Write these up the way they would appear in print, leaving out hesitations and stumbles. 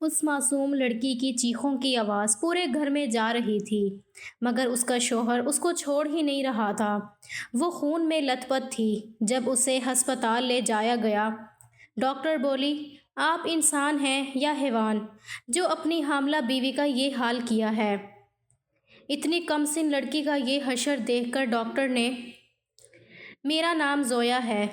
اس معصوم لڑکی کی چیخوں کی آواز پورے گھر میں جا رہی تھی، مگر اس کا شوہر اس کو چھوڑ ہی نہیں رہا تھا۔ وہ خون میں لت پت تھی۔ جب اسے ہسپتال لے جایا گیا، ڈاکٹر بولی، آپ انسان ہیں یا حیوان جو اپنی حاملہ بیوی کا یہ حال کیا ہے؟ اتنی کم سن لڑکی کا یہ حشر دیکھ کر ڈاکٹر نے، میرا نام زویا ہے،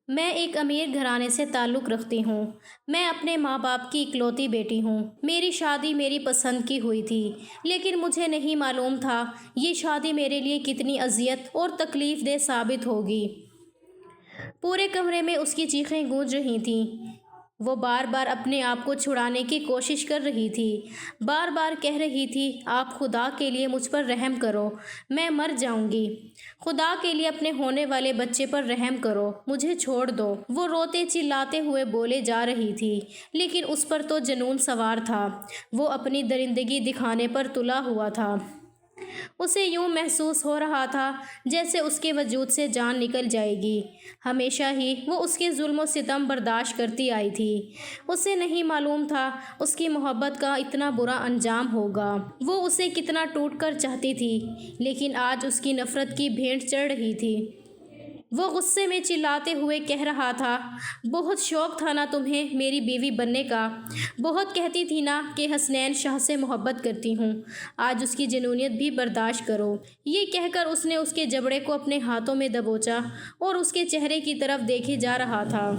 میں ایک امیر گھرانے سے تعلق رکھتی ہوں، میں اپنے ماں باپ کی اکلوتی بیٹی ہوں، میری شادی میری پسند کی ہوئی تھی، لیکن مجھے نہیں معلوم تھا یہ شادی میرے لیے کتنی اذیت اور تکلیف دہ ثابت ہوگی۔ پورے کمرے میں اس کی چیخیں گونج رہی تھیں۔ وہ بار بار اپنے آپ کو چھڑانے کی کوشش کر رہی تھی، بار بار کہہ رہی تھی، آپ خدا کے لیے مجھ پر رحم کرو، میں مر جاؤں گی، خدا کے لیے اپنے ہونے والے بچے پر رحم کرو، مجھے چھوڑ دو۔ وہ روتے چلاتے ہوئے بولے جا رہی تھی، لیکن اس پر تو جنون سوار تھا، وہ اپنی درندگی دکھانے پر تلا ہوا تھا۔ اسے یوں محسوس ہو رہا تھا جیسے اس کے وجود سے جان نکل جائے گی۔ ہمیشہ ہی وہ اس کے ظلم و ستم برداشت کرتی آئی تھی۔ اسے نہیں معلوم تھا اس کی محبت کا اتنا برا انجام ہوگا۔ وہ اسے کتنا ٹوٹ کر چاہتی تھی، لیکن آج اس کی نفرت کی بھینٹ چڑھ رہی تھی۔ وہ غصے میں چلاتے ہوئے کہہ رہا تھا، بہت شوق تھا نا تمہیں میری بیوی بننے کا، بہت کہتی تھی نا کہ حسنین شاہ سے محبت کرتی ہوں، آج اس کی جنونیت بھی برداشت کرو۔ یہ کہہ کر اس نے اس کے جبڑے کو اپنے ہاتھوں میں دبوچا اور اس کے چہرے کی طرف دیکھے جا رہا تھا۔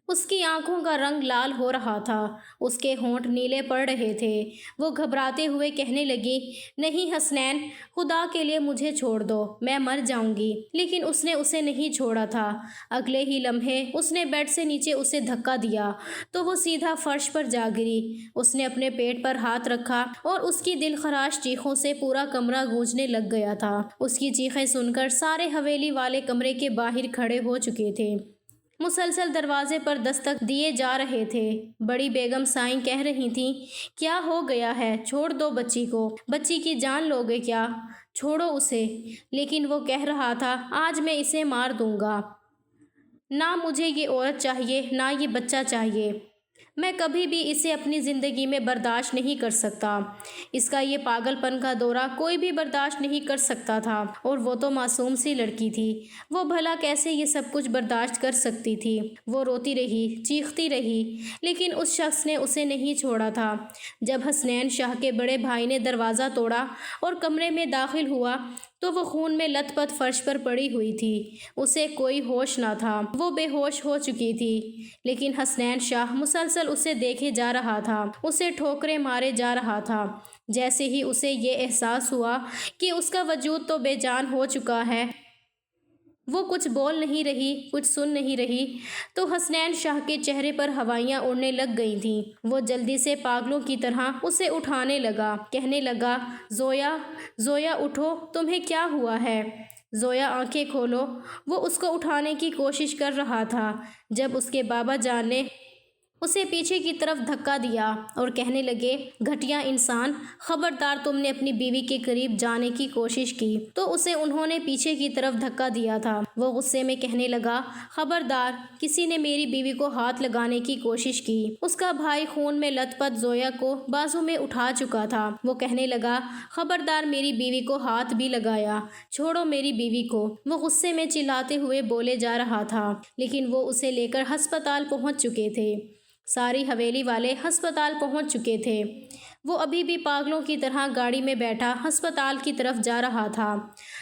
اس کی آنکھوں کا رنگ لال ہو رہا تھا، اس کے ہونٹ نیلے پڑ رہے تھے۔ وہ گھبراتے ہوئے کہنے لگی، نہیں حسنین، خدا کے لیے مجھے چھوڑ دو، میں مر جاؤں گی۔ لیکن اس نے اسے نہیں چھوڑا تھا۔ اگلے ہی لمحے اس نے بیڈ سے نیچے اسے دھکا دیا تو وہ سیدھا فرش پر جا گری۔ اس نے اپنے پیٹ پر ہاتھ رکھا اور اس کی دل خراش چیخوں سے پورا کمرہ گونجنے لگ گیا تھا۔ اس کی چیخیں سن کر سارے حویلی والے کمرے کے باہر کھڑے ہو چکے تھے، مسلسل دروازے پر دستک دیے جا رہے تھے۔ بڑی بیگم سائیں کہہ رہی تھیں، کیا ہو گیا ہے، چھوڑ دو بچی کو، بچی کی جان لوگے کیا، چھوڑو اسے۔ لیکن وہ کہہ رہا تھا، آج میں اسے مار دوں گا، نہ مجھے یہ عورت چاہیے نہ یہ بچہ چاہیے، میں کبھی بھی اسے اپنی زندگی میں برداشت نہیں کر سکتا۔ اس کا یہ پاگل پن کا دورہ کوئی بھی برداشت نہیں کر سکتا تھا، اور وہ تو معصوم سی لڑکی تھی، وہ بھلا کیسے یہ سب کچھ برداشت کر سکتی تھی۔ وہ روتی رہی، چیختی رہی، لیکن اس شخص نے اسے نہیں چھوڑا تھا۔ جب حسنین شاہ کے بڑے بھائی نے دروازہ توڑا اور کمرے میں داخل ہوا تو وہ خون میں لت پت فرش پر پڑی ہوئی تھی، اسے کوئی ہوش نہ تھا، وہ بے ہوش ہو چکی تھی۔ لیکن حسنین شاہ مسلسل اسے دیکھے جا رہا تھا، اسے ٹھوکریں مارے جا رہا تھا۔ جیسے ہی اسے یہ احساس ہوا کہ اس کا وجود تو بے جان ہو چکا ہے، وہ کچھ بول نہیں رہی، کچھ سن نہیں رہی، تو حسنین شاہ کے چہرے پر ہوائیاں اڑنے لگ گئی تھیں۔ وہ جلدی سے پاگلوں کی طرح اسے اٹھانے لگا، کہنے لگا، زویا، زویا اٹھو، تمہیں کیا ہوا ہے؟ زویا آنکھیں کھولو۔ وہ اس کو اٹھانے کی کوشش کر رہا تھا جب اس کے بابا جان نے اسے پیچھے کی طرف دھکا دیا اور کہنے لگے، گھٹیا انسان، خبردار تم نے اپنی بیوی کے قریب جانے کی کوشش کی تو اسے انہوں نے پیچھے کی طرف دھکا دیا تھا۔ وہ غصے میں کہنے لگا، خبردار، کسی نے میری بیوی کو ہاتھ لگانے کی کوشش کی۔ اس کا بھائی خون میں لت پت زویا کو بازو میں اٹھا چکا تھا۔ وہ کہنے لگا، خبردار میری بیوی کو ہاتھ بھی لگایا، چھوڑو میری بیوی کو۔ وہ غصے میں چلاتے ہوئے بولے جا رہا تھا، لیکن وہ اسے لے کر ہسپتال پہنچ چکے تھے۔ ساری حویلی والے ہسپتال پہنچ چکے تھے۔ وہ ابھی بھی پاگلوں کی طرح گاڑی میں بیٹھا ہسپتال کی طرف جا رہا تھا۔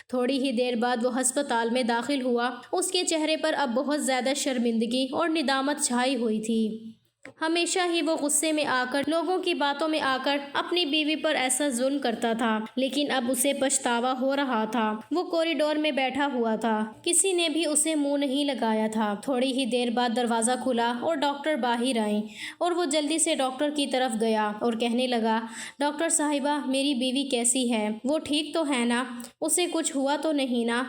تھوڑی ہی دیر بعد وہ ہسپتال میں داخل ہوا۔ اس کے چہرے پر اب بہت زیادہ شرمندگی اور ندامت چھائی ہوئی تھی۔ ہمیشہ ہی وہ غصے میں آ کر، لوگوں کی باتوں میں آ کر اپنی بیوی پر ایسا ظلم کرتا تھا، لیکن اب اسے پچھتاوا ہو رہا تھا۔ وہ کوریڈور میں بیٹھا ہوا تھا، کسی نے بھی اسے منہ نہیں لگایا تھا۔ تھوڑی ہی دیر بعد دروازہ کھلا اور ڈاکٹر باہر آئیں، اور وہ جلدی سے ڈاکٹر کی طرف گیا اور کہنے لگا، ڈاکٹر صاحبہ، میری بیوی کیسی ہے؟ وہ ٹھیک تو ہے نا؟ اسے کچھ ہوا تو نہیں نا؟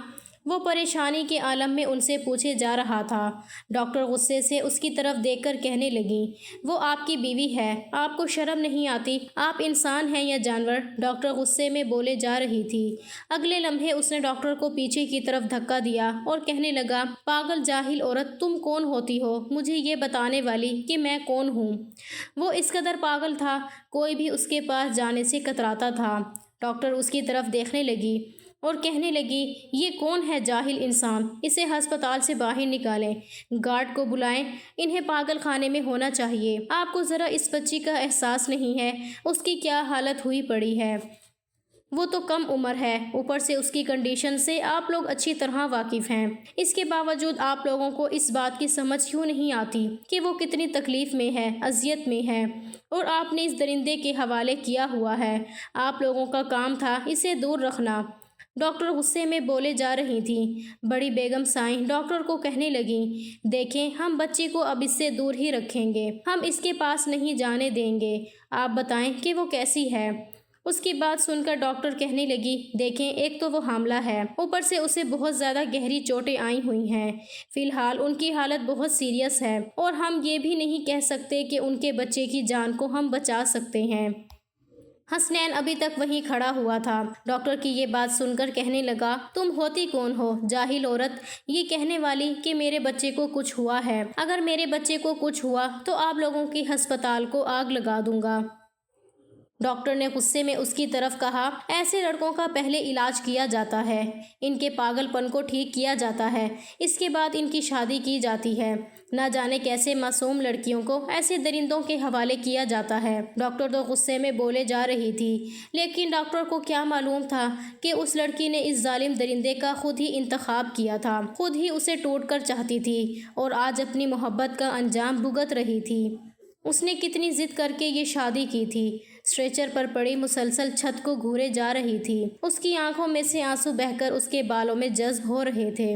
وہ پریشانی کے عالم میں ان سے پوچھے جا رہا تھا۔ ڈاکٹر غصے سے اس کی طرف دیکھ کر کہنے لگیں، وہ آپ کی بیوی ہے، آپ کو شرم نہیں آتی؟ آپ انسان ہیں یا جانور؟ ڈاکٹر غصے میں بولے جا رہی تھی۔ اگلے لمحے اس نے ڈاکٹر کو پیچھے کی طرف دھکا دیا اور کہنے لگا، پاگل جاہل عورت، تم کون ہوتی ہو مجھے یہ بتانے والی کہ میں کون ہوں؟ وہ اس قدر پاگل تھا، کوئی بھی اس کے پاس جانے سے کتراتا تھا۔ ڈاکٹر اس کی طرف دیکھنے لگی اور کہنے لگی، یہ کون ہے جاہل انسان؟ اسے ہسپتال سے باہر نکالیں، گارڈ کو بلائیں، انہیں پاگل خانے میں ہونا چاہیے۔ آپ کو ذرا اس بچی کا احساس نہیں ہے اس کی کیا حالت ہوئی پڑی ہے؟ وہ تو کم عمر ہے، اوپر سے اس کی کنڈیشن سے آپ لوگ اچھی طرح واقف ہیں۔ اس کے باوجود آپ لوگوں کو اس بات کی سمجھ کیوں نہیں آتی کہ وہ کتنی تکلیف میں ہے، اذیت میں ہے، اور آپ نے اس درندے کے حوالے کیا ہوا ہے۔ آپ لوگوں کا کام تھا اسے دور رکھنا۔ ڈاکٹر غصے میں بولے جا رہی تھیں۔ بڑی بیگم سائیں ڈاکٹر کو کہنے لگیں، دیکھیں ہم بچی کو اب اس سے دور ہی رکھیں گے، ہم اس کے پاس نہیں جانے دیں گے، آپ بتائیں کہ وہ کیسی ہے؟ اس کی بات سن کر ڈاکٹر کہنے لگی، دیکھیں ایک تو وہ حاملہ ہے، اوپر سے اسے بہت زیادہ گہری چوٹیں آئی ہوئی ہیں، فی الحال ان کی حالت بہت سیریس ہے، اور ہم یہ بھی نہیں کہہ سکتے کہ ان کے بچے کی جان کو ہم بچا سکتے ہیں۔ حسنین ابھی تک وہیں کھڑا ہوا تھا۔ ڈاکٹر کی یہ بات سن کر کہنے لگا، تم ہوتی کون ہو جاہل عورت، یہ کہنے والی کہ میرے بچے کو کچھ ہوا ہے؟ اگر میرے بچے کو کچھ ہوا تو آپ لوگوں کی ہسپتال کو آگ لگا دوں گا۔ ڈاکٹر نے غصے میں اس کی طرف کہا، ایسے لڑکوں کا پہلے علاج کیا جاتا ہے، ان کے پاگل پن کو ٹھیک کیا جاتا ہے، اس کے بعد ان کی شادی کی جاتی ہے۔ نہ جانے کیسے معصوم لڑکیوں کو ایسے درندوں کے حوالے کیا جاتا ہے۔ ڈاکٹر تو غصے میں بولے جا رہی تھی، لیکن ڈاکٹر کو کیا معلوم تھا کہ اس لڑکی نے اس ظالم درندے کا خود ہی انتخاب کیا تھا، خود ہی اسے ٹوٹ کر چاہتی تھی، اور آج اپنی محبت کا انجام بھگت رہی تھی۔ اس نے کتنی ضد کر کے یہ شادی کی تھی۔ اسٹریچر پر پڑی مسلسل چھت کو گھورے جا رہی تھی، اس کی آنکھوں میں سے آنسو بہہ کر اس کے بالوں میں جذب ہو رہے تھے۔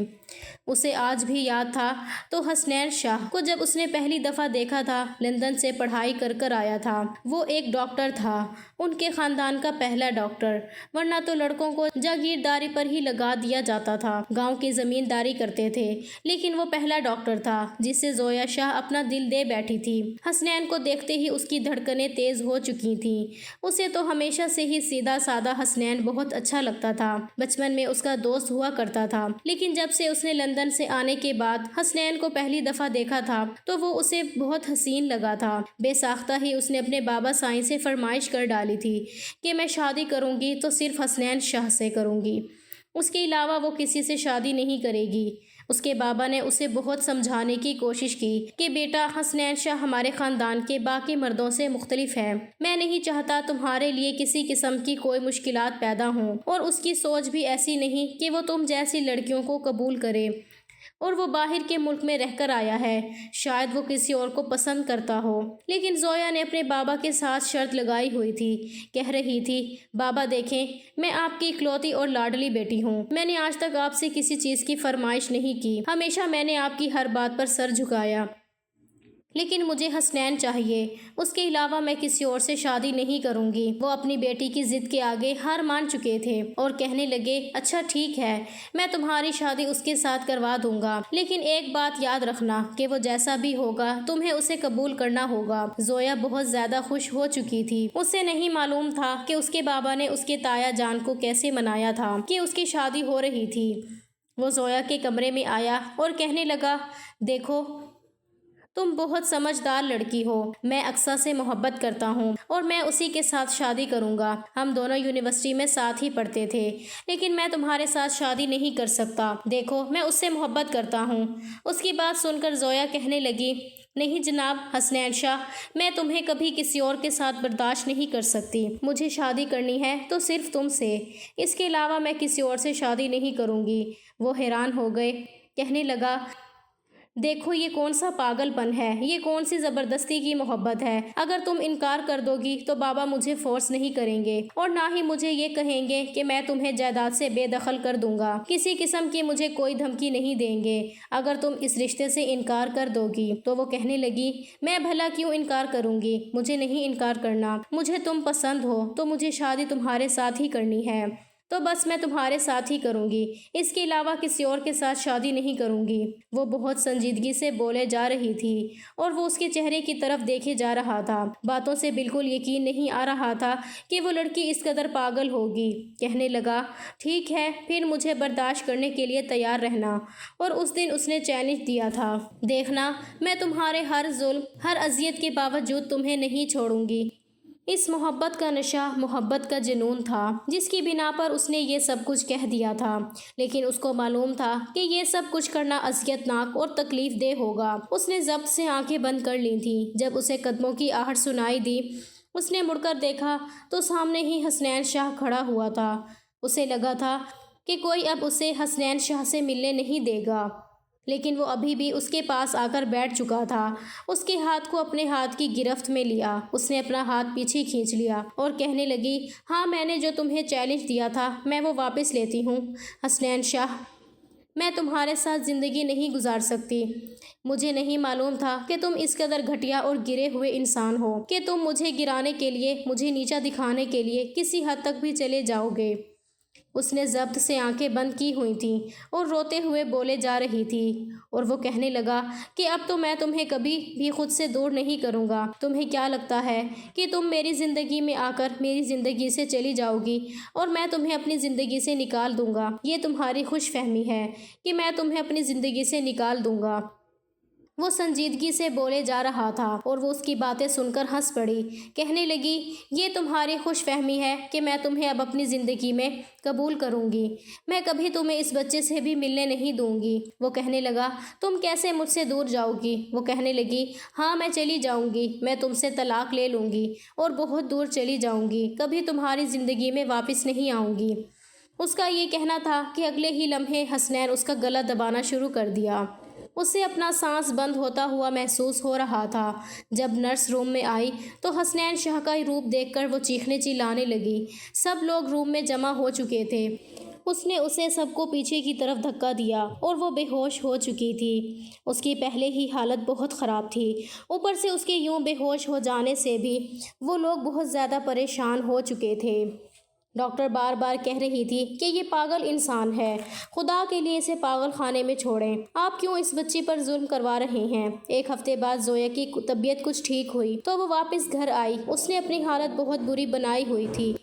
اسے آج بھی یاد تھا تو حسنین شاہ کو جب اس نے پہلی دفعہ دیکھا تھا، لندن سے پڑھائی کر کر آیا تھا، وہ ایک ڈاکٹر تھا، ان کے خاندان کا پہلا ڈاکٹر، ورنہ تو لڑکوں کو جاگیرداری پر ہی لگا دیا جاتا تھا، گاؤں کی زمینداری کرتے تھے، لیکن وہ پہلا ڈاکٹر تھا جسے زویا شاہ اپنا دل دے بیٹھی تھی۔ حسنین کو دیکھتے ہی اس کی دھڑکنیں تیز ہو چکی تھیں۔ اسے تو ہمیشہ سے ہی سیدھا سادہ حسنین بہت اچھا لگتا تھا، بچپن میں اس کا دوست ہوا کرتا تھا، لیکن جب سے اس نے لندن سے آنے کے بعد حسنین کو پہلی دفعہ دیکھا تھا تو وہ اسے بہت حسین لگا تھا۔ بے ساختہ ہی اس نے اپنے بابا سائیں سے فرمائش کر ڈالی تھی کہ میں شادی کروں گی تو صرف حسنین شاہ سے کروں گی، اس کے علاوہ وہ کسی سے شادی نہیں کرے گی۔ اس کے بابا نے اسے بہت سمجھانے کی کوشش کی کہ بیٹا، حسنین شاہ ہمارے خاندان کے باقی مردوں سے مختلف ہے، میں نہیں چاہتا تمہارے لیے کسی قسم کی کوئی مشکلات پیدا ہوں، اور اس کی سوچ بھی ایسی نہیں کہ وہ تم جیسی لڑکیوں کو قبول کرے، اور وہ باہر کے ملک میں رہ کر آیا ہے، شاید وہ کسی اور کو پسند کرتا ہو۔ لیکن زویا نے اپنے بابا کے ساتھ شرط لگائی ہوئی تھی، کہہ رہی تھی، بابا دیکھیں، میں آپ کی اکلوتی اور لاڈلی بیٹی ہوں، میں نے آج تک آپ سے کسی چیز کی فرمائش نہیں کی، ہمیشہ میں نے آپ کی ہر بات پر سر جھکایا، لیکن مجھے حسنین چاہیے، اس کے علاوہ میں کسی اور سے شادی نہیں کروں گی۔ وہ اپنی بیٹی کی ضد کے آگے ہار مان چکے تھے اور کہنے لگے، اچھا ٹھیک ہے، میں تمہاری شادی اس کے ساتھ کروا دوں گا، لیکن ایک بات یاد رکھنا کہ وہ جیسا بھی ہوگا تمہیں اسے قبول کرنا ہوگا۔ زویا بہت زیادہ خوش ہو چکی تھی، اسے نہیں معلوم تھا کہ اس کے بابا نے اس کے تایا جان کو کیسے منایا تھا کہ اس کی شادی ہو رہی تھی۔ وہ زویا کے کمرے میں آیا اور کہنے لگا، دیکھو تم بہت سمجھدار لڑکی ہو، میں اقصیٰ سے محبت کرتا ہوں اور میں اسی کے ساتھ شادی کروں گا، ہم دونوں یونیورسٹی میں ساتھ ہی پڑھتے تھے، لیکن میں تمہارے ساتھ شادی نہیں کر سکتا، دیکھو میں اس سے محبت کرتا ہوں۔ اس کی بات سن کر زویا کہنے لگی، نہیں جناب حسنین شاہ، میں تمہیں کبھی کسی اور کے ساتھ برداشت نہیں کر سکتی، مجھے شادی کرنی ہے تو صرف تم سے، اس کے علاوہ میں کسی اور سے شادی نہیں کروں گی۔ وہ حیران ہو گئے، کہنے لگا، دیکھو یہ کون سا پاگل پن ہے، یہ کون سی زبردستی کی محبت ہے، اگر تم انکار کر دو گی تو بابا مجھے فورس نہیں کریں گے، اور نہ ہی مجھے یہ کہیں گے کہ میں تمہیں جائیداد سے بے دخل کر دوں گا، کسی قسم کی مجھے کوئی دھمکی نہیں دیں گے اگر تم اس رشتے سے انکار کر دو گی۔ تو وہ کہنے لگی، میں بھلا کیوں انکار کروں گی، مجھے نہیں انکار کرنا، مجھے تم پسند ہو تو مجھے شادی تمہارے ساتھ ہی کرنی ہے۔ تو بس میں تمہارے ساتھ ہی کروں گی، اس کے علاوہ کسی اور کے ساتھ شادی نہیں کروں گی۔ وہ بہت سنجیدگی سے بولے جا رہی تھی اور وہ اس کے چہرے کی طرف دیکھے جا رہا تھا۔ باتوں سے بالکل یقین نہیں آ رہا تھا کہ وہ لڑکی اس قدر پاگل ہوگی۔ کہنے لگا، ٹھیک ہے، پھر مجھے برداشت کرنے کے لیے تیار رہنا۔ اور اس دن اس نے چیلنج دیا تھا، دیکھنا میں تمہارے ہر ظلم، ہر اذیت کے باوجود تمہیں نہیں چھوڑوں گی۔ اس محبت کا نشہ، محبت کا جنون تھا جس کی بنا پر اس نے یہ سب کچھ کہہ دیا تھا، لیکن اس کو معلوم تھا کہ یہ سب کچھ کرنا اذیت ناک اور تکلیف دہ ہوگا۔ اس نے ضبط سے آنکھیں بند کر لی تھیں۔ جب اسے قدموں کی آہٹ سنائی دی، اس نے مڑ کر دیکھا تو سامنے ہی حسنین شاہ کھڑا ہوا تھا۔ اسے لگا تھا کہ کوئی اب اسے حسنین شاہ سے ملنے نہیں دے گا، لیکن وہ ابھی بھی اس کے پاس آ کر بیٹھ چکا تھا۔ اس کے ہاتھ کو اپنے ہاتھ کی گرفت میں لیا، اس نے اپنا ہاتھ پیچھے کھینچ لیا اور کہنے لگی، ہاں میں نے جو تمہیں چیلنج دیا تھا میں وہ واپس لیتی ہوں۔ حسنین شاہ، میں تمہارے ساتھ زندگی نہیں گزار سکتی۔ مجھے نہیں معلوم تھا کہ تم اس قدر گھٹیا اور گرے ہوئے انسان ہو کہ تم مجھے گرانے کے لیے، مجھے نیچا دکھانے کے لیے کسی حد تک بھی چلے جاؤ گے۔ اس نے ضبط سے آنکھیں بند کی ہوئی تھیں اور روتے ہوئے بولے جا رہی تھی، اور وہ کہنے لگا کہ اب تو میں تمہیں کبھی بھی خود سے دور نہیں کروں گا۔ تمہیں کیا لگتا ہے کہ تم میری زندگی میں آ کر میری زندگی سے چلی جاؤ گی اور میں تمہیں اپنی زندگی سے نکال دوں گا؟ یہ تمہاری خوش فہمی ہے کہ میں تمہیں اپنی زندگی سے نکال دوں گا۔ وہ سنجیدگی سے بولے جا رہا تھا اور وہ اس کی باتیں سن کر ہنس پڑی۔ کہنے لگی، یہ تمہاری خوش فہمی ہے کہ میں تمہیں اب اپنی زندگی میں قبول کروں گی؟ میں کبھی تمہیں اس بچے سے بھی ملنے نہیں دوں گی۔ وہ کہنے لگا، تم کیسے مجھ سے دور جاؤ گی؟ وہ کہنے لگی، ہاں میں چلی جاؤں گی، میں تم سے طلاق لے لوں گی اور بہت دور چلی جاؤں گی، کبھی تمہاری زندگی میں واپس نہیں آؤں گی۔ اس کا یہ کہنا تھا کہ اگلے ہی لمحے حسنین اس کا گلا دبانا شروع کر دیا۔ اسے اپنا سانس بند ہوتا ہوا محسوس ہو رہا تھا۔ جب نرس روم میں آئی تو حسنین شاہ کا روپ دیکھ کر وہ چیخنے چلانے لگی۔ سب لوگ روم میں جمع ہو چکے تھے۔ اس نے اسے سب کو پیچھے کی طرف دھکا دیا اور وہ بے ہوش ہو چکی تھی۔ اس کی پہلے ہی حالت بہت خراب تھی، اوپر سے اس کے یوں بے ہوش ہو جانے سے بھی وہ لوگ بہت زیادہ پریشان ہو چکے تھے۔ ڈاکٹر بار بار کہہ رہی تھی کہ یہ پاگل انسان ہے، خدا کے لیے اسے پاگل خانے میں چھوڑیں، آپ کیوں اس بچی پر ظلم کروا رہے ہیں؟ ایک ہفتے بعد زویا کی طبیعت کچھ ٹھیک ہوئی تو وہ واپس گھر آئی۔ اس نے اپنی حالت بہت بری بنائی ہوئی تھی،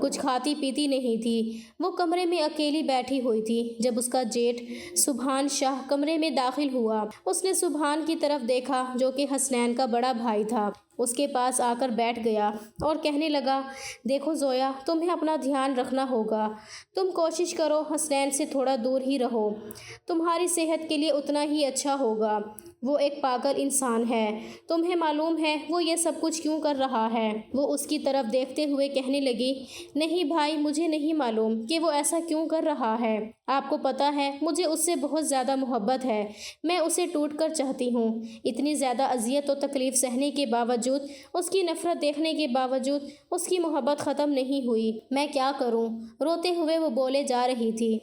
کچھ کھاتی پیتی نہیں تھی، وہ کمرے میں اکیلی بیٹھی ہوئی تھی۔ جب اس کا جیٹھ سبحان شاہ کمرے میں داخل ہوا، اس نے سبحان کی طرف دیکھا جو کہ حسنین کا بڑا بھائی تھا۔ اس کے پاس آ کر بیٹھ گیا اور کہنے لگا، دیکھو زویا، تمہیں اپنا دھیان رکھنا ہوگا، تم کوشش کرو حسنین سے تھوڑا دور ہی رہو، تمہاری صحت کے لیے اتنا ہی اچھا ہوگا۔ وہ ایک پاگل انسان ہے، تمہیں معلوم ہے وہ یہ سب کچھ کیوں کر رہا ہے؟ وہ اس کی طرف دیکھتے ہوئے کہنے لگی، نہیں بھائی، مجھے نہیں معلوم کہ وہ ایسا کیوں کر رہا ہے۔ آپ کو پتہ ہے مجھے اس سے بہت زیادہ محبت ہے، میں اسے ٹوٹ کر چاہتی ہوں۔ اتنی زیادہ اذیت و تکلیف سہنے کے باوجود، اس کی نفرت دیکھنے کے باوجود اس کی محبت ختم نہیں ہوئی۔ میں کیا کروں؟ روتے ہوئے وہ بولے جا رہی تھی،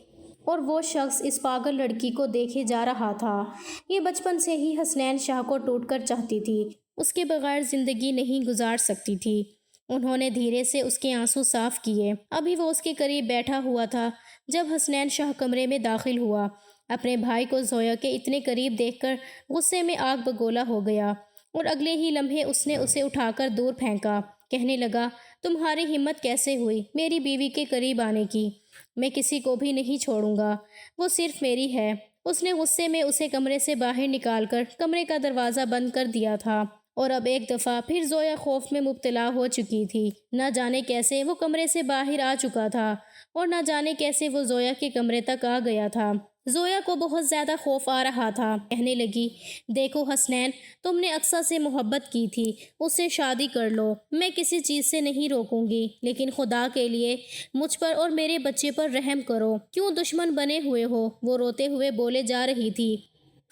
اور وہ شخص اس پاگل لڑکی کو دیکھے جا رہا تھا۔ یہ بچپن سے ہی حسنین شاہ کو ٹوٹ کر چاہتی تھی، اس کے بغیر زندگی نہیں گزار سکتی تھی۔ انہوں نے دھیرے سے اس کے آنسو صاف کیے۔ ابھی وہ اس کے قریب بیٹھا ہوا تھا جب حسنین شاہ کمرے میں داخل ہوا۔ اپنے بھائی کو زویا کے اتنے قریب دیکھ کر غصے میں آگ بگولا ہو گیا، اور اگلے ہی لمحے اس نے اسے اٹھا کر دور پھینکا۔ کہنے لگا، تمہاری ہمت کیسے ہوئی میری بیوی کے قریب آنے کی؟ میں کسی کو بھی نہیں چھوڑوں گا، وہ صرف میری ہے۔ اس نے غصے میں اسے کمرے سے باہر نکال کر کمرے کا دروازہ بند کر دیا تھا، اور اب ایک دفعہ پھر زویا خوف میں مبتلا ہو چکی تھی۔ نہ جانے کیسے وہ کمرے سے باہر آ چکا تھا، اور نہ جانے کیسے وہ زویا کے کمرے تک آ گیا تھا۔ زویا کو بہت زیادہ خوف آ رہا تھا۔ کہنے لگی، دیکھو حسنین، تم نے اقصیٰ سے محبت کی تھی، اس سے شادی کر لو، میں کسی چیز سے نہیں روکوں گی، لیکن خدا کے لیے مجھ پر اور میرے بچے پر رحم کرو، کیوں دشمن بنے ہوئے ہو؟ وہ روتے ہوئے بولے جا رہی تھی۔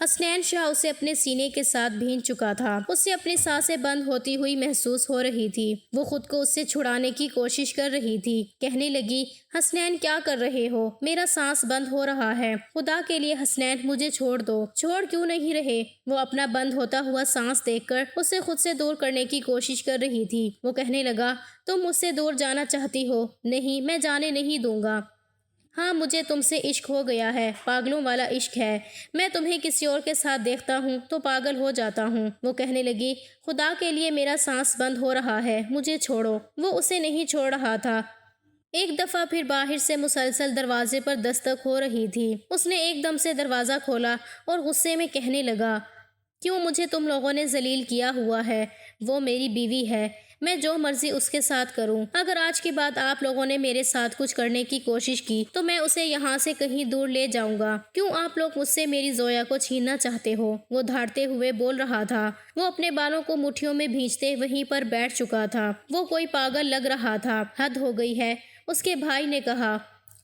حسنین شاہ اسے اپنے سینے کے ساتھ بھینچ چکا تھا۔ اسے اپنی سانسیں بند ہوتی ہوئی محسوس ہو رہی تھی۔ وہ خود کو اس سے چھڑانے کی کوشش کر رہی تھی۔ کہنے لگی، حسنین کیا کر رہے ہو؟ میرا سانس بند ہو رہا ہے۔ خدا کے لیے حسنین مجھے چھوڑ دو۔ چھوڑ کیوں نہیں رہے؟ وہ اپنا بند ہوتا ہوا سانس دیکھ کر اسے خود سے دور کرنے کی کوشش کر رہی تھی۔ وہ کہنے لگا، تم مجھ سے دور جانا چاہتی ہو؟ نہیں، میں جانے نہیں دوں گا۔ ہاں، مجھے تم سے عشق ہو گیا ہے، پاگلوں والا عشق ہے۔ میں تمہیں کسی اور کے ساتھ دیکھتا ہوں تو پاگل ہو جاتا ہوں۔ وہ کہنے لگی، خدا کے لیے میرا سانس بند ہو رہا ہے، مجھے چھوڑو۔ وہ اسے نہیں چھوڑ رہا تھا۔ ایک دفعہ پھر باہر سے مسلسل دروازے پر دستک ہو رہی تھی۔ اس نے ایک دم سے دروازہ کھولا اور غصے میں کہنے لگا، کیوں مجھے تم لوگوں نے ذلیل کیا ہوا ہے؟ وہ میری بیوی ہے، میں جو مرضی اس کے ساتھ کروں۔ اگر آج کے بعد آپ لوگوں نے میرے ساتھ کچھ کرنے کی کوشش کی تو میں اسے یہاں سے کہیں دور لے جاؤں گا۔ کیوں آپ لوگ مجھ سے میری زویا کو چھیننا چاہتے ہو؟ وہ دھاڑتے ہوئے بول رہا تھا۔ وہ اپنے بالوں کو مٹھیوں میں بھینچتے وہیں پر بیٹھ چکا تھا۔ وہ کوئی پاگل لگ رہا تھا۔ حد ہو گئی ہے، اس کے بھائی نے کہا۔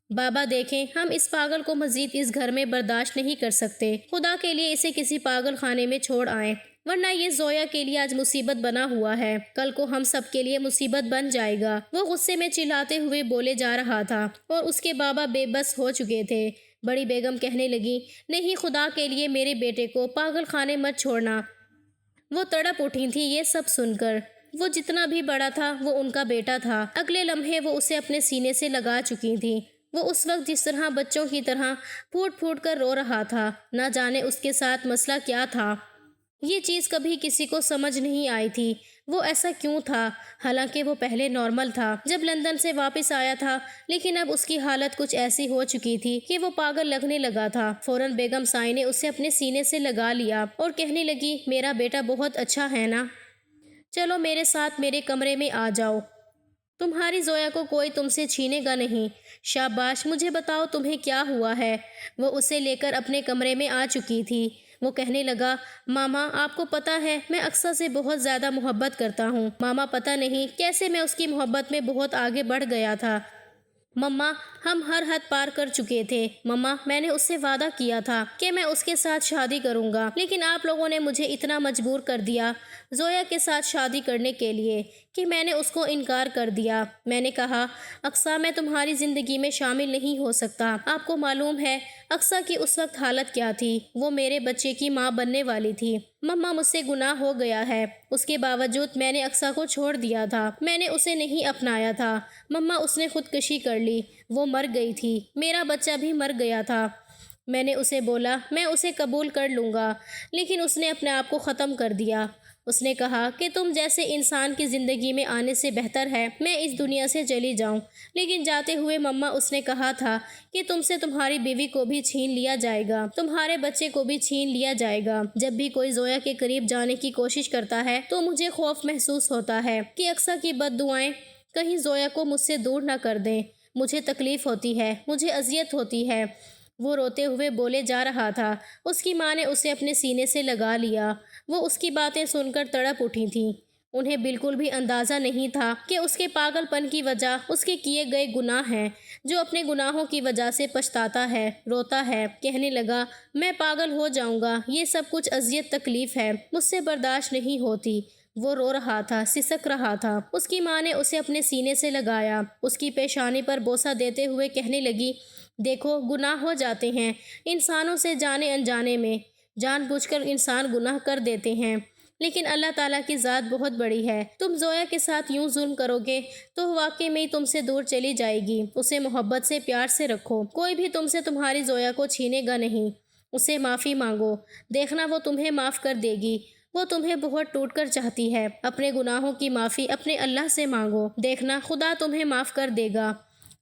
بابا دیکھیں، ہم اس پاگل کو مزید اس گھر میں برداشت نہیں کر سکتے۔ خدا کے لیے اسے کسی پاگل خانے میں چھوڑ آئیں، ورنہ یہ زویا کے لیے آج مصیبت بنا ہوا ہے، کل کو ہم سب کے لیے مصیبت بن جائے گا۔ وہ غصے میں چلاتے ہوئے بولے جا رہا تھا اور اس کے بابا بے بس ہو چکے تھے۔ بڑی بیگم کہنے لگی، نہیں، خدا کے لیے میرے بیٹے کو پاگل خانے مت چھوڑنا۔ وہ تڑپ اٹھی تھی یہ سب سن کر۔ وہ جتنا بھی بڑا تھا وہ ان کا بیٹا تھا۔ اگلے لمحے وہ اسے اپنے سینے سے لگا چکی تھی۔ وہ اس وقت جس طرح بچوں کی طرح پھوٹ پھوٹ کر رو رہا تھا۔ نہ جانے اس کے ساتھ مسئلہ کیا تھا۔ یہ چیز کبھی کسی کو سمجھ نہیں آئی تھی، وہ ایسا کیوں تھا، حالانکہ وہ پہلے نارمل تھا جب لندن سے واپس آیا تھا، لیکن اب اس کی حالت کچھ ایسی ہو چکی تھی کہ وہ پاگل لگنے لگا تھا۔ فوراً بیگم سائی نے اسے اپنے سینے سے لگا لیا اور کہنے لگی، میرا بیٹا بہت اچھا ہے نا؟ چلو میرے ساتھ میرے کمرے میں آ جاؤ، تمہاری زویا کو کوئی تم سے چھینے گا نہیں۔ شاباش، مجھے بتاؤ تمہیں کیا ہوا ہے؟ وہ اسے لے کر اپنے کمرے میں آ چکی تھی۔ وہ کہنے لگا، ماما آپ کو پتہ ہے میں اقصیٰ سے بہت زیادہ محبت کرتا ہوں۔ ماما پتہ نہیں کیسے میں اس کی محبت میں بہت آگے بڑھ گیا تھا۔ مما، ہم ہر حد پار کر چکے تھے۔ مما، میں نے اس سے وعدہ کیا تھا کہ میں اس کے ساتھ شادی کروں گا، لیکن آپ لوگوں نے مجھے اتنا مجبور کر دیا زویا کے ساتھ شادی کرنے کے لیے کہ میں نے اس کو انکار کر دیا۔ میں نے کہا، اقصیٰ میں تمہاری زندگی میں شامل نہیں ہو سکتا۔ آپ کو معلوم ہے اقصیٰ کی اس وقت حالت کیا تھی؟ وہ میرے بچے کی ماں بننے والی تھی۔ مما، مجھ سے گناہ ہو گیا ہے، اس کے باوجود میں نے اقصیٰ کو چھوڑ دیا تھا، میں نے اسے نہیں اپنایا تھا۔ مما، اس نے خودکشی کر لی، وہ مر گئی تھی، میرا بچہ بھی مر گیا تھا۔ میں نے اسے بولا میں اسے قبول کر لوں گا، لیکن اس نے اپنے آپ کو ختم کر دیا۔ اس نے کہا کہ تم جیسے انسان کی زندگی میں آنے سے بہتر ہے میں اس دنیا سے چلی جاؤں، لیکن جاتے ہوئے مما اس نے کہا تھا کہ تم سے تمہاری بیوی کو بھی چھین لیا جائے گا، تمہارے بچے کو بھی چھین لیا جائے گا۔ جب بھی کوئی زویا کے قریب جانے کی کوشش کرتا ہے تو مجھے خوف محسوس ہوتا ہے کہ اقصیٰ کی بد دعائیں کہیں زویا کو مجھ سے دور نہ کر دیں۔ مجھے تکلیف ہوتی ہے، مجھے اذیت ہوتی ہے۔ وہ روتے ہوئے بولے جا رہا تھا۔ اس کی ماں نے اسے اپنے سینے سے لگا لیا۔ وہ اس کی باتیں سن کر تڑپ اٹھی تھیں۔ انہیں بالکل بھی اندازہ نہیں تھا کہ اس کے پاگل پن کی وجہ اس کے کیے گئے گناہ ہیں، جو اپنے گناہوں کی وجہ سے پچھتاتا ہے، روتا ہے، کہنے لگا، میں پاگل ہو جاؤں گا، یہ سب کچھ اذیت تکلیف ہے، مجھ سے برداشت نہیں ہوتی۔ وہ رو رہا تھا، سسک رہا تھا۔ اس کی ماں نے اسے اپنے سینے سے لگایا، اس کی پیشانی پر بوسہ دیتے ہوئے کہنے لگی، دیکھو، گناہ ہو جاتے ہیں انسانوں سے جانے انجانے میں، جان بوجھ کر انسان گناہ کر دیتے ہیں، لیکن اللہ تعالیٰ کی ذات بہت بڑی ہے۔ تم زویا کے ساتھ یوں ظلم کرو گے تو واقعی میں تم سے دور چلی جائے گی۔ اسے محبت سے پیار سے رکھو، کوئی بھی تم سے تمہاری زویا کو چھینے گا نہیں۔ اسے معافی مانگو، دیکھنا وہ تمہیں معاف کر دے گی۔ وہ تمہیں بہت ٹوٹ کر چاہتی ہے، اپنے گناہوں کی معافی اپنے اللہ سے مانگو، دیکھنا خدا تمہیں معاف کر دے گا۔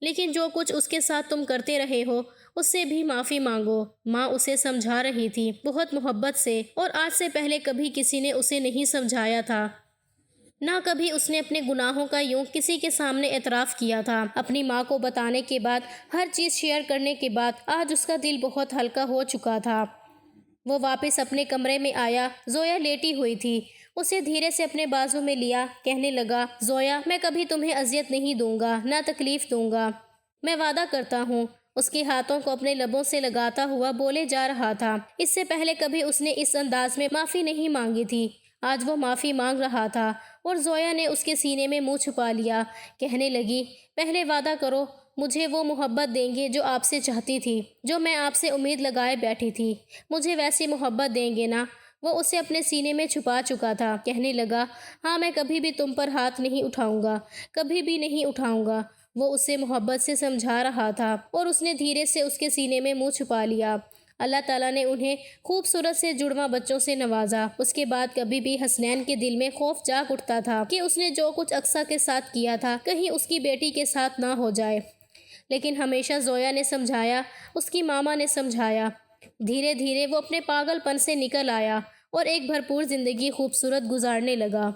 لیکن جو کچھ اس کے ساتھ تم کرتے رہے ہو اس سے بھی معافی مانگو۔ ماں اسے سمجھا رہی تھی بہت محبت سے، اور آج سے پہلے کبھی کسی نے اسے نہیں سمجھایا تھا، نہ کبھی اس نے اپنے گناہوں کا یوں کسی کے سامنے اعتراف کیا تھا۔ اپنی ماں کو بتانے کے بعد، ہر چیز شیئر کرنے کے بعد آج اس کا دل بہت ہلکا ہو چکا تھا۔ وہ واپس اپنے کمرے میں آیا۔ زویا لیٹی ہوئی تھی۔ اسے دھیرے سے اپنے بازو میں لیا، کہنے لگا، زویا، میں کبھی تمہیں اذیت نہیں دوں گا، نہ تکلیف دوں گا، میں وعدہ کرتا ہوں۔ اس کے ہاتھوں کو اپنے لبوں سے لگاتا ہوا بولے جا رہا تھا۔ اس سے پہلے کبھی اس نے اس انداز میں معافی نہیں مانگی تھی۔ آج وہ معافی مانگ رہا تھا اور زویا نے اس کے سینے میں منہ چھپا لیا۔ کہنے لگی، پہلے وعدہ کرو مجھے وہ محبت دیں گے جو آپ سے چاہتی تھی، جو میں آپ سے امید لگائے بیٹھی تھی۔ مجھے ویسی محبت دیں گے نا؟ وہ اسے اپنے سینے میں چھپا چکا تھا۔ کہنے لگا، ہاں میں کبھی بھی تم پر ہاتھ نہیں اٹھاؤں گا، کبھی بھی نہیں اٹھاؤں گا۔ وہ اسے محبت سے سمجھا رہا تھا اور اس نے دھیرے سے اس کے سینے میں منہ چھپا لیا۔ اللہ تعالیٰ نے انہیں خوبصورت سے جڑواں بچوں سے نوازا۔ اس کے بعد کبھی بھی حسنین کے دل میں خوف جاگ اٹھتا تھا کہ اس نے جو کچھ اقصیٰ کے ساتھ کیا تھا کہیں اس کی بیٹی کے ساتھ نہ ہو جائے، لیکن ہمیشہ زویا نے سمجھایا، اس کی ماما نے سمجھایا۔ دھیرے دھیرے وہ اپنے پاگل پن سے نکل آیا اور ایک بھرپور زندگی خوبصورت گزارنے لگا۔